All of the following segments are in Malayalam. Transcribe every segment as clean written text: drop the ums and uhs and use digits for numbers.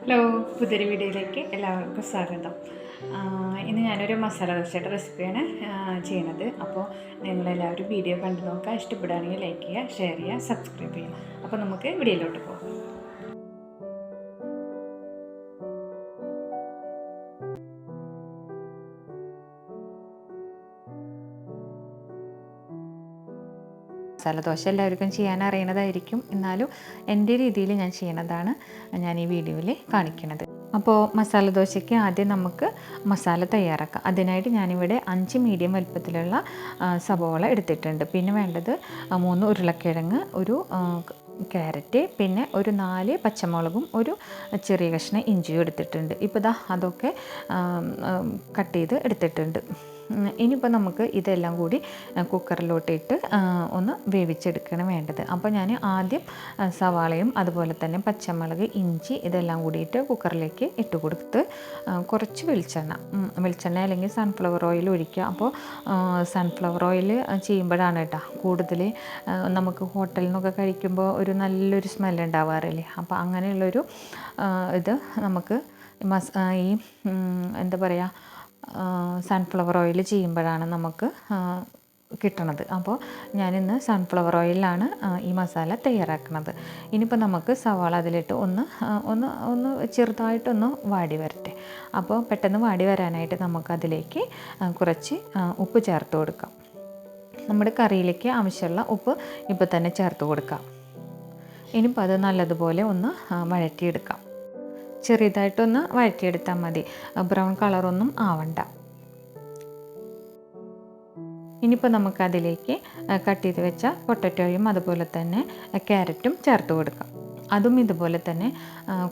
ഹലോ, പുതിയൊരു വീഡിയോയിലേക്ക് എല്ലാവർക്കും സ്വാഗതം. ഇന്ന് ഞാനൊരു മസാല ദോശയുടെ റെസിപ്പിയാണ് ചെയ്യണത്. അപ്പോൾ നിങ്ങളെല്ലാവരും വീഡിയോ കണ്ടു നോക്കുക. ഇഷ്ടപ്പെടുകയാണെങ്കിൽ ലൈക്ക് ചെയ്യുക, ഷെയർ ചെയ്യുക, സബ്സ്ക്രൈബ് ചെയ്യുക. അപ്പോൾ നമുക്ക് വീഡിയോയിലോട്ട് പോകാം. മസാല ദോശ എല്ലാവർക്കും ചെയ്യാൻ അറിയണതായിരിക്കും, എന്നാലും എൻ്റെ രീതിയിൽ ഞാൻ ചെയ്യണതാണ് ഞാൻ ഈ വീഡിയോയിൽ കാണിക്കുന്നത്. അപ്പോൾ മസാല ദോശയ്ക്ക് ആദ്യം നമുക്ക് മസാല തയ്യാറാക്കാം. അതിനായിട്ട് ഞാനിവിടെ 5 മീഡിയം വലുപ്പത്തിലുള്ള സവോള എടുത്തിട്ടുണ്ട്. പിന്നെ വേണ്ടത് 3 ഉരുളക്കിഴങ്ങ്, ഒരു ക്യാരറ്റ്, പിന്നെ ഒരു 4 പച്ചമുളകും ഒരു ചെറിയ കഷ്ണം ഇഞ്ചിയും എടുത്തിട്ടുണ്ട്. ഇപ്പോൾ അതൊക്കെ കട്ട് ചെയ്ത് എടുത്തിട്ടുണ്ട്. ഇനിയിപ്പോൾ നമുക്ക് ഇതെല്ലാം കൂടി കുക്കറിലോട്ടിട്ട് ഒന്ന് വേവിച്ചെടുക്കണം വേണ്ടത്. അപ്പോൾ ഞാൻ ആദ്യം സവാളയും അതുപോലെ തന്നെ പച്ചമുളക്, ഇഞ്ചി ഇതെല്ലാം കൂടിയിട്ട് കുക്കറിലേക്ക് ഇട്ട് കൊടുത്ത് കുറച്ച് വെളിച്ചെണ്ണ അല്ലെങ്കിൽ സൺഫ്ലവർ ഓയിൽ ഒഴിക്കുക. അപ്പോൾ സൺഫ്ലവർ ഓയിൽ ചെയ്യുമ്പോഴാണ് കേട്ടോ കൂടുതൽ നമുക്ക് ഹോട്ടലിൽ നിന്നൊക്കെ കഴിക്കുമ്പോൾ ഒരു നല്ലൊരു സ്മെല്ല് ഉണ്ടാവാറില്ലേ. അപ്പോൾ അങ്ങനെയുള്ളൊരു ഇത് നമുക്ക് ഈ എന്താ പറയുക, സൺഫ്ലവർ ഓയിൽ ചെയ്യുമ്പോഴാണ് നമുക്ക് കിട്ടണത്. അപ്പോൾ ഞാനിന്ന് സൺഫ്ലവർ ഓയിലാണ് ഈ മസാല തയ്യാറാക്കുന്നത്. ഇനിയിപ്പോൾ നമുക്ക് സവാള അതിലിട്ട് ഒന്ന് ചെറുതായിട്ടൊന്ന് വാടി വരട്ടെ. അപ്പോൾ പെട്ടെന്ന് വാടി വരാനായിട്ട് നമുക്കതിലേക്ക് കുറച്ച് ഉപ്പ് ചേർത്ത് കൊടുക്കാം. നമ്മുടെ കറിയിലേക്ക് ആവശ്യമുള്ള ഉപ്പ് ഇപ്പോൾ തന്നെ ചേർത്ത് കൊടുക്കാം. ഇനിയിപ്പോൾ അത് നല്ലതുപോലെ ഒന്ന് വഴറ്റിയെടുക്കാം. ചെറുതായിട്ടൊന്ന് വഴറ്റിയെടുത്താൽ മതി, ബ്രൗൺ കളറൊന്നും ആവണ്ട. ഇനിയിപ്പോൾ നമുക്കതിലേക്ക് കട്ട് ചെയ്ത് വെച്ച പൊട്ടറ്റോയും അതുപോലെ തന്നെ ക്യാരറ്റും ചേർത്ത് കൊടുക്കാം. അതും ഇതുപോലെ തന്നെ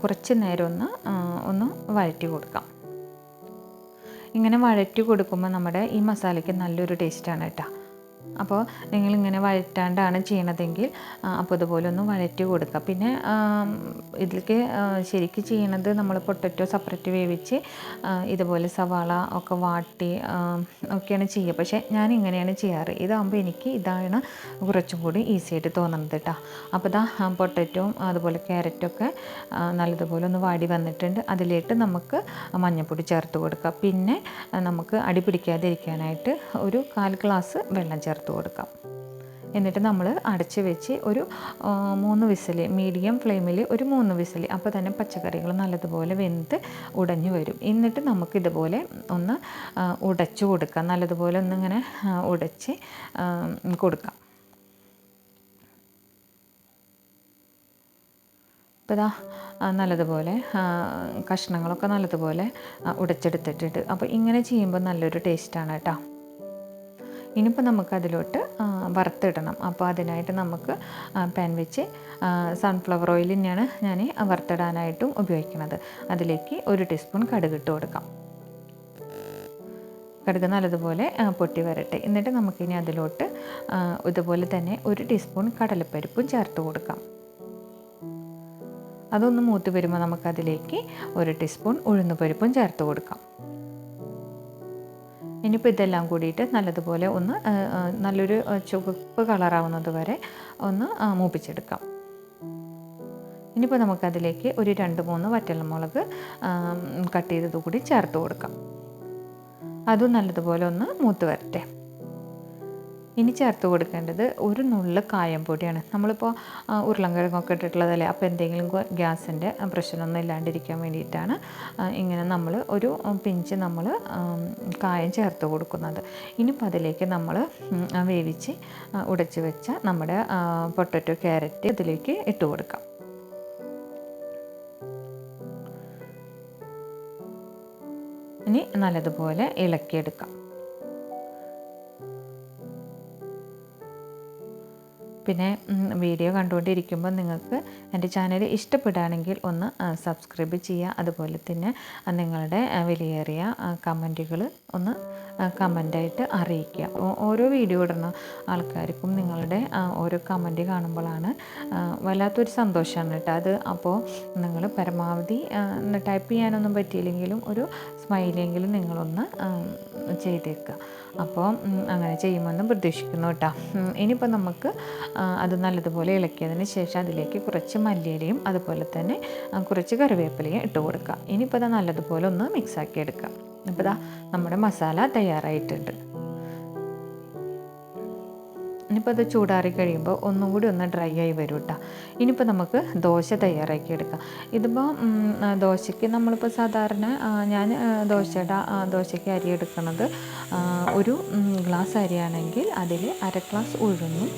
കുറച്ച് നേരം ഒന്ന് വഴറ്റി കൊടുക്കാം. ഇങ്ങനെ വഴറ്റി കൊടുക്കുമ്പോൾ നമ്മുടെ ഈ മസാലയ്ക്ക് നല്ലൊരു ടേസ്റ്റാണ് കേട്ടോ. അപ്പോൾ നിങ്ങളിങ്ങനെ വഴറ്റാണ്ടാണ് ചെയ്യണതെങ്കിൽ അപ്പോൾ ഇതുപോലെ ഒന്ന് വഴറ്റി കൊടുക്കുക. പിന്നെ ഇതിലേക്ക് ശരിക്കും ചെയ്യണത് നമ്മൾ പൊട്ടറ്റോ സെപ്പറേറ്റ് വേവിച്ച് ഇതുപോലെ സവാള ഒക്കെ വാട്ടി ഒക്കെയാണ് ചെയ്യുക. പക്ഷേ ഞാൻ ഇങ്ങനെയാണ് ചെയ്യാറ്. ഇതാകുമ്പോൾ എനിക്ക് ഇതാണ് കുറച്ചും കൂടി ഈസി ആയിട്ട് തോന്നുന്നത് കേട്ടോ. അപ്പോൾ പൊട്ടറ്റോയും അതുപോലെ ക്യാരറ്റൊക്കെ നല്ലതുപോലെ ഒന്ന് വാടി വന്നിട്ടുണ്ട്. അതിലേക്ക് നമുക്ക് മഞ്ഞൾപ്പൊടി ചേർത്ത് കൊടുക്കുക. പിന്നെ നമുക്ക് അടി പിടിക്കാതിരിക്കാനായിട്ട് ഒരു 1/4 ഗ്ലാസ് വെള്ളം ചേർത്ത് കൊടുക്കാം. എന്നിട്ട് നമ്മൾ അടച്ച് വെച്ച് ഒരു 3 വിസിൽ, മീഡിയം ഫ്ലെയിമിൽ ഒരു 3 വിസിൽ. അപ്പോൾ തന്നെ പച്ചക്കറികൾ നല്ലതുപോലെ വെന്ത് ഉടഞ്ഞു വരും. എന്നിട്ട് നമുക്കിതുപോലെ ഒന്ന് ഉടച്ചു കൊടുക്കാം. നല്ലതുപോലെ ഒന്നിങ്ങനെ ഉടച്ച് കൊടുക്കാം. ഇപ്പോൾ നല്ലതുപോലെ കഷ്ണങ്ങളൊക്കെ നല്ലതുപോലെ ഉടച്ചെടുത്തിട്ടുണ്ട്. അപ്പോൾ ഇങ്ങനെ ചെയ്യുമ്പോൾ നല്ലൊരു ടേസ്റ്റാണ് കേട്ടോ. ഇനിയിപ്പോൾ നമുക്കതിലോട്ട് വറുത്തിടണം. അപ്പോൾ അതിനായിട്ട് നമുക്ക് പാൻ വെച്ച് സൺഫ്ലവർ ഓയിൽ തന്നെയാണ് ഞാൻ വറുത്തിടാനായിട്ടും ഉപയോഗിക്കുന്നത്. അതിലേക്ക് 1 ടീസ്പൂൺ കടുക് ഇട്ട് കൊടുക്കാം. കടുക് നല്ലതുപോലെ പൊട്ടി വരട്ടെ. എന്നിട്ട് നമുക്കിനി അതിലോട്ട് ഇതുപോലെ തന്നെ 1 ടീസ്പൂൺ കടലപ്പരിപ്പും ചേർത്ത് കൊടുക്കാം. അതൊന്ന് മൂത്ത് വരുമ്പോൾ നമുക്കതിലേക്ക് 1 ടീസ്പൂൺ ഉഴുന്നുപരിപ്പും ചേർത്ത് കൊടുക്കാം. ഇനിയിപ്പോൾ ഇതെല്ലാം കൂടിയിട്ട് നല്ലതുപോലെ നല്ലൊരു ചുവപ്പ് കളറാവുന്നത് വരെ ഒന്ന് മൂപ്പിച്ചെടുക്കാം. ഇനിയിപ്പോൾ നമുക്കതിലേക്ക് ഒരു 2-3 വറ്റൽമുളക് കട്ട് ചെയ്തത് കൂടി ചേർത്ത് കൊടുക്കാം. അതും നല്ലതുപോലെ ഒന്ന് മൂത്ത് വരട്ടെ. ഇനി ചേർത്ത് കൊടുക്കേണ്ടത് ഒരു നുള്ള് കായം പൊടിയാണ്. നമ്മളിപ്പോൾ ഉരുളൻകിഴങ്ങൊക്കെ ഇട്ടിട്ടുള്ളതല്ലേ, അപ്പോൾ എന്തെങ്കിലും ഗ്യാസിൻ്റെ പ്രശ്നമൊന്നും ഇല്ലാണ്ടിരിക്കാൻ വേണ്ടിയിട്ടാണ് ഇങ്ങനെ നമ്മൾ ഒരു പിഞ്ച് നമ്മൾ കായം ചേർത്ത് കൊടുക്കുന്നത്. ഇനിയിപ്പോൾ അതിലേക്ക് നമ്മൾ വേവിച്ച് ഉടച്ച് വെച്ച നമ്മുടെ പൊട്ടറ്റോ, ക്യാരറ്റ് ഇതിലേക്ക് ഇട്ട് കൊടുക്കാം. ഇനി നല്ലതുപോലെ ഇളക്കിയെടുക്കാം. പിന്നെ വീഡിയോ കണ്ടുകൊണ്ടിരിക്കുമ്പോൾ നിങ്ങൾക്ക് എൻ്റെ ചാനൽ ഇഷ്ടപ്പെടുകയാണെങ്കിൽ ഒന്ന് സബ്സ്ക്രൈബ് ചെയ്യുക. അതുപോലെ തന്നെ നിങ്ങളുടെ വിലയേറിയ കമൻറ്റുകൾ ഒന്ന് കമൻ്റായിട്ട് അറിയിക്കുക. ഓരോ വീഡിയോ ഇടുന്ന ആൾക്കാർക്കും നിങ്ങളുടെ ഓരോ കമൻറ്റ് കാണുമ്പോഴാണ് വല്ലാത്തൊരു സന്തോഷമാണ് കേട്ടോ അത്. അപ്പോൾ നിങ്ങൾ പരമാവധി ടൈപ്പ് ചെയ്യാനൊന്നും പറ്റിയില്ലെങ്കിലും ഒരു സ്മൈലെങ്കിലും നിങ്ങളൊന്ന് ചെയ്തേക്കുക. അപ്പോൾ അങ്ങനെ ചെയ്യുമെന്ന് പ്രതീക്ഷിക്കുന്നു കേട്ടോ. ഇനിയിപ്പോൾ നമുക്ക് അത് നല്ലതുപോലെ ഇളക്കിയതിന് ശേഷം അതിലേക്ക് കുറച്ച് മല്ലിയിലയും അതുപോലെ തന്നെ കുറച്ച് കറിവേപ്പിലയും ഇട്ട് കൊടുക്കുക. ഇനിയിപ്പോൾ അത് നല്ലതുപോലെ ഒന്ന് മിക്സാക്കി എടുക്കുക. അപ്പോൾ ഇതാ നമ്മുടെ മസാല തയ്യാറായിട്ടുണ്ട്. ഇനിയിപ്പോൾ അത് ചൂടാറി കഴിയുമ്പോൾ ഒന്നും കൂടി ഒന്ന് ഡ്രൈ ആയി വരും കേട്ടോ. ഇനിയിപ്പോൾ നമുക്ക് ദോശ തയ്യാറാക്കി എടുക്കാം. ഇതിപ്പോൾ ദോശയ്ക്ക് നമ്മളിപ്പോൾ സാധാരണ ഞാൻ ദോശയ്ക്ക് അരി എടുക്കുന്നത് ഒരു ഗ്ലാസ് അരിയാണെങ്കിൽ അതിൽ അര ഗ്ലാസ് ഉഴുന്നും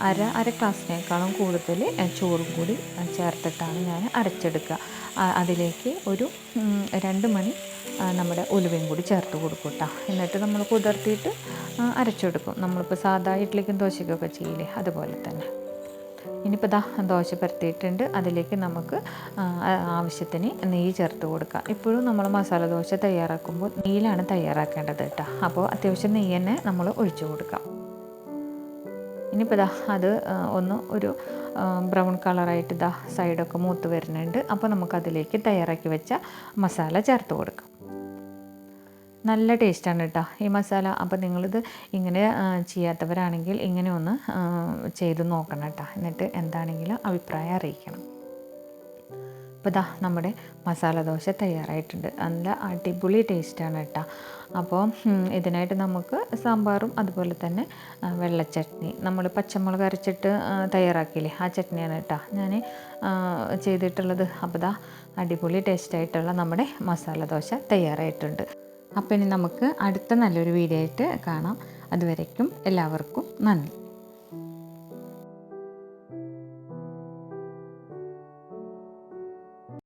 അര ഗ്ലാസ്സിനേക്കാളും കൂടുതൽ ചോറും കൂടി ചേർത്തിട്ടാണ് ഞാൻ അരച്ചെടുക്കുക. അതിലേക്ക് ഒരു 2 മണി നമ്മുടെ ഉലുവയും കൂടി ചേർത്ത് കൊടുക്കും കേട്ടോ. എന്നിട്ട് നമ്മൾ കുതിർത്തിയിട്ട് അരച്ചെടുക്കും. നമ്മളിപ്പോൾ സാധാ ഇഡ്ഡലിക്കും ദോശയ്ക്കൊക്കെ ചെയ്യില്ലേ, അതുപോലെ തന്നെ. ഇനിയിപ്പോൾ ദോശ പരത്തിയിട്ടുണ്ട്. അതിലേക്ക് നമുക്ക് ആവശ്യത്തിന് നെയ്യ് ചേർത്ത് കൊടുക്കാം. ഇപ്പോഴും നമ്മൾ മസാല ദോശ തയ്യാറാക്കുമ്പോൾ നെയ്യിലാണ് തയ്യാറാക്കേണ്ടത് കേട്ടോ. അപ്പോൾ അത്യാവശ്യം നെയ്യ് തന്നെ നമ്മൾ ഒഴിച്ചു കൊടുക്കാം. ഇനിയിപ്പോൾ അത് ഒരു ബ്രൗൺ കളറായിട്ട് സൈഡൊക്കെ മൂത്ത് വരുന്നുണ്ട്. അപ്പോൾ നമുക്കതിലേക്ക് തയ്യാറാക്കി വെച്ച മസാല ചേർത്ത് കൊടുക്കാം. നല്ല ടേസ്റ്റാണ് കേട്ടോ ഈ മസാല. അപ്പോൾ നിങ്ങളിത് ഇങ്ങനെ ചെയ്യാത്തവരാണെങ്കിൽ ഇങ്ങനെ ഒന്ന് ചെയ്ത് നോക്കണം കേട്ടോ. എന്നിട്ട് എന്താണെങ്കിലും അഭിപ്രായം അറിയിക്കണം. അപ്പോൾ നമ്മുടെ മസാല ദോശ തയ്യാറായിട്ടുണ്ട്. നല്ല അടിപൊളി ടേസ്റ്റാണ് കേട്ടോ. അപ്പോൾ ഇതിനായിട്ട് നമുക്ക് സാമ്പാറും അതുപോലെ തന്നെ വെള്ളച്ചട്നി, നമ്മൾ പച്ചമുളക് അരച്ചിട്ട് തയ്യാറാക്കിയില്ലേ, ആ ചട്നിയാണ് കേട്ടോ ഞാൻ ചെയ്തിട്ടുള്ളത്. അപ്പോൾ അടിപൊളി ടേസ്റ്റായിട്ടുള്ള നമ്മുടെ മസാല ദോശ തയ്യാറായിട്ടുണ്ട്. അപ്പോൾ ഇനി നമുക്ക് അടുത്ത നല്ലൊരു വീഡിയോ ആയിട്ട് കാണാം. അതുവരേക്കും എല്ലാവർക്കും നന്ദി.